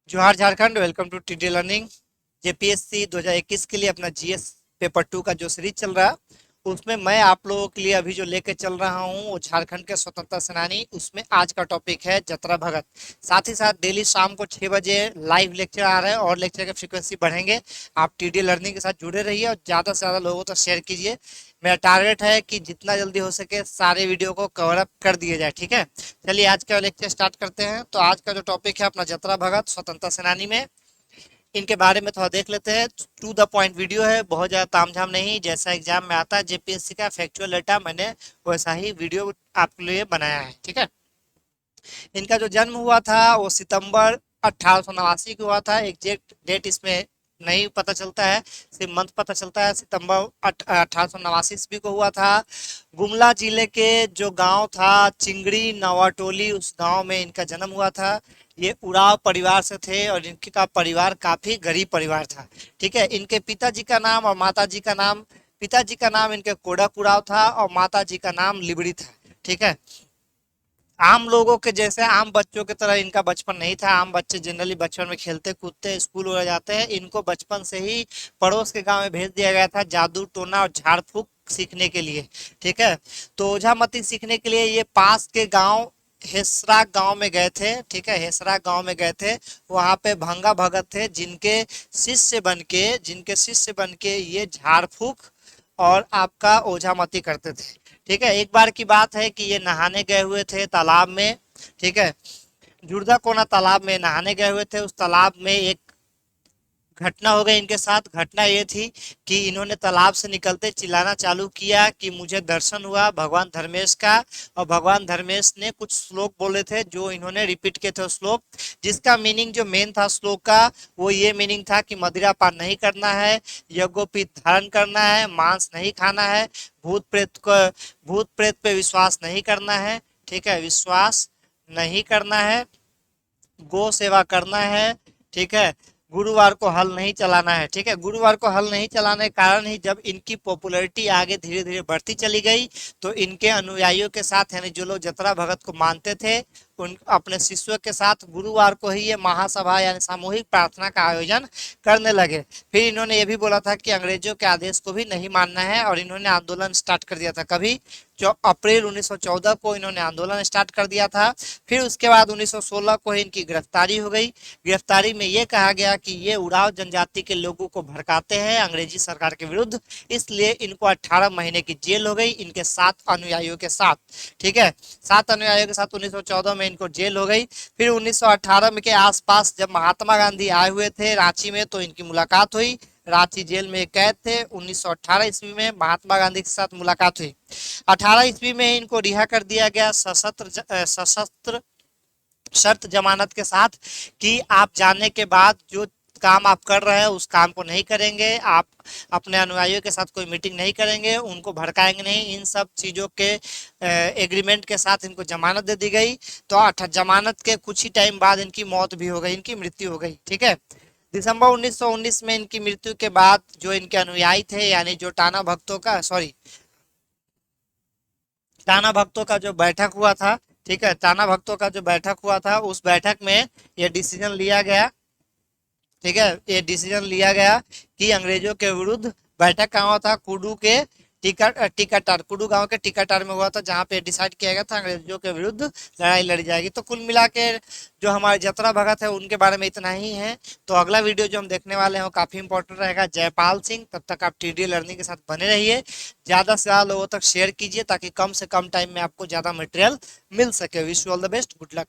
जोहार Jharkhand. Welcome to TD learning. JPSC 2021 के लिए अपना जीएस पेपर 2 का जो सीरीज चल रहा उसमें मैं आप लोगों के लिए अभी जो लेके चल रहा हूँ वो झारखंड के स्वतंत्रता सेनानी। उसमें आज का टॉपिक है जतरा भगत। साथ ही साथ डेली शाम को 6 बजे लाइव लेक्चर आ रहा है और लेक्चर के फ्रीक्वेंसी बढ़ेंगे। आप टीडी लर्निंग के साथ जुड़े रहिए और ज़्यादा से ज़्यादा लोगों तक शेयर कीजिए। मेरा टारगेट है कि जितना जल्दी हो सके सारे वीडियो को कवर अप कर दिए जाए। ठीक है, चलिए आज का लेक्चर स्टार्ट करते हैं। तो आज का जो टॉपिक है अपना जतरा भगत स्वतंत्रता सेनानी में इनके बारे में थोड़ा देख लेते हैं। टू द पॉइंट वीडियो है, बहुत ज़्यादा तामझाम नहीं। जैसा एग्जाम में आता है जेपीएससी का फैक्चुअल डाटा मैंने वैसा ही वीडियो आपके लिए बनाया है। ठीक है, इनका जो जन्म हुआ था वो सितंबर 1889 को हुआ था। एग्जैक्ट डेट इसमें नहीं पता चलता है, सिर्फ मंथ पता चलता है। सितंबर 1889 ईस्वी को हुआ था। गुमला जिले के जो गांव था चिंगड़ी नवाटोली, उस गांव में इनका जन्म हुआ था। ये उराव परिवार से थे और इनका परिवार काफी गरीब परिवार था। ठीक है, इनके पिताजी का नाम और माताजी का नाम, पिताजी का नाम इनके कोडक उराव था और माताजी का नाम लिबड़ी था। ठीक है, आम लोगों के जैसे आम बच्चों की तरह इनका बचपन नहीं था। आम बच्चे जनरली बचपन में खेलते कूदते स्कूल हो जाते हैं। इनको बचपन से ही पड़ोस के गांव में भेज दिया गया था जादू टोना और झाड़ फूक सीखने के लिए। ठीक है, तो ओझामती सीखने के लिए ये पास के गांव हेसरा गांव में गए थे। ठीक है, हेसरा गांव में गए थे। वहां पे भंगा भगत थे जिनके शिष्य बन के ये झाड़ फूक और आपका ओझामती करते थे। ठीक है, एक बार की बात है कि ये नहाने गए हुए थे तालाब में। ठीक है, जुड़दा कोना तालाब में नहाने गए हुए थे। उस तालाब में एक घटना हो गई इनके साथ। घटना ये थी कि इन्होंने तालाब से निकलते चिल्लाना चालू किया कि मुझे दर्शन हुआ भगवान धर्मेश का। और भगवान धर्मेश ने कुछ श्लोक बोले थे जो इन्होंने रिपीट किए थे। श्लोक जिसका मीनिंग जो मेन था श्लोक का वो ये मीनिंग था कि मदिरा पान नहीं करना है, यज्ञोपीत धारण करना है, मांस नहीं खाना है, भूत प्रेत पे विश्वास नहीं करना है। ठीक है, विश्वास नहीं करना है, गो सेवा करना है। ठीक है, गुरुवार को हल नहीं चलाना है। ठीक है, गुरुवार को हल नहीं चलाने के कारण ही जब इनकी पॉपुलैरिटी आगे धीरे धीरे बढ़ती चली गई तो इनके अनुयायियों के साथ यानी जो लोग जतरा भगत को मानते थे उन अपने शिष्यों के साथ गुरुवार को ही ये महासभा यानी सामूहिक प्रार्थना का आयोजन करने लगे। फिर इन्होंने ये भी बोला था कि अंग्रेजों के आदेश को भी नहीं मानना है और इन्होंने आंदोलन स्टार्ट कर दिया था। कभी जो अप्रैल 1914 को इन्होंने आंदोलन स्टार्ट कर दिया था। फिर उसके बाद 1916 को ही इनकी गिरफ्तारी हो गई। गिरफ्तारी में ये कहा गया कि ये उराव जनजाति के लोगों को भड़काते हैं अंग्रेजी सरकार के विरुद्ध, इसलिए इनको 18 महीने की जेल हो गई इनके 7 अनुयायियों के साथ। ठीक है, 7 अनुयायियों के साथ 1914 में इनको जेल हो गई। फिर 1918 में के आसपास जब महात्मा गांधी आए हुए थे रांची में तो इनकी मुलाकात हुई। रांची जेल में कैद थे। 1918 ईस्वी में महात्मा गांधी के साथ मुलाकात हुई। 18 ईस्वी में इनको रिहा कर दिया गया सशस्त्र शर्त जमानत के साथ कि आप जाने के बाद जो काम आप कर रहे हैं उस काम को नहीं करेंगे, आप अपने अनुयायियों के साथ कोई मीटिंग नहीं करेंगे, उनको भड़काएंगे नहीं। इन सब चीजों के एग्रीमेंट के साथ इनको जमानत दे दी गई। तो जमानत के कुछ ही टाइम बाद इनकी मौत भी हो गई, इनकी मृत्यु हो गई। ठीक है, दिसंबर 1919 में इनकी मृत्यु के बाद जो इनके अनुयायी थे यानी जो टाना भक्तों का जो बैठक हुआ था। ठीक है, टाना भक्तों का जो बैठक हुआ था उस बैठक में ये डिसीजन लिया गया। ठीक है, ये डिसीजन लिया गया कि अंग्रेजों के विरुद्ध बैठक कहाँ हुआ था, कुडू के टिकटार कुडू गांव के टिकटार में हुआ था जहां पे डिसाइड किया गया था अंग्रेजों के विरुद्ध लड़ाई लड़ी जाएगी। तो कुल मिला के जो हमारे जतरा भगत है उनके बारे में इतना ही है। तो अगला वीडियो जो हम देखने वाले हैं वो काफी इंपॉर्टेंट रहेगा, जयपाल सिंह। तब तक आप टीडी लर्निंग के साथ बने रहिए, ज्यादा से ज्यादा लोगों तक शेयर कीजिए ताकि कम से कम टाइम में आपको ज्यादा मटेरियल मिल सके। Wish you all the best, good luck.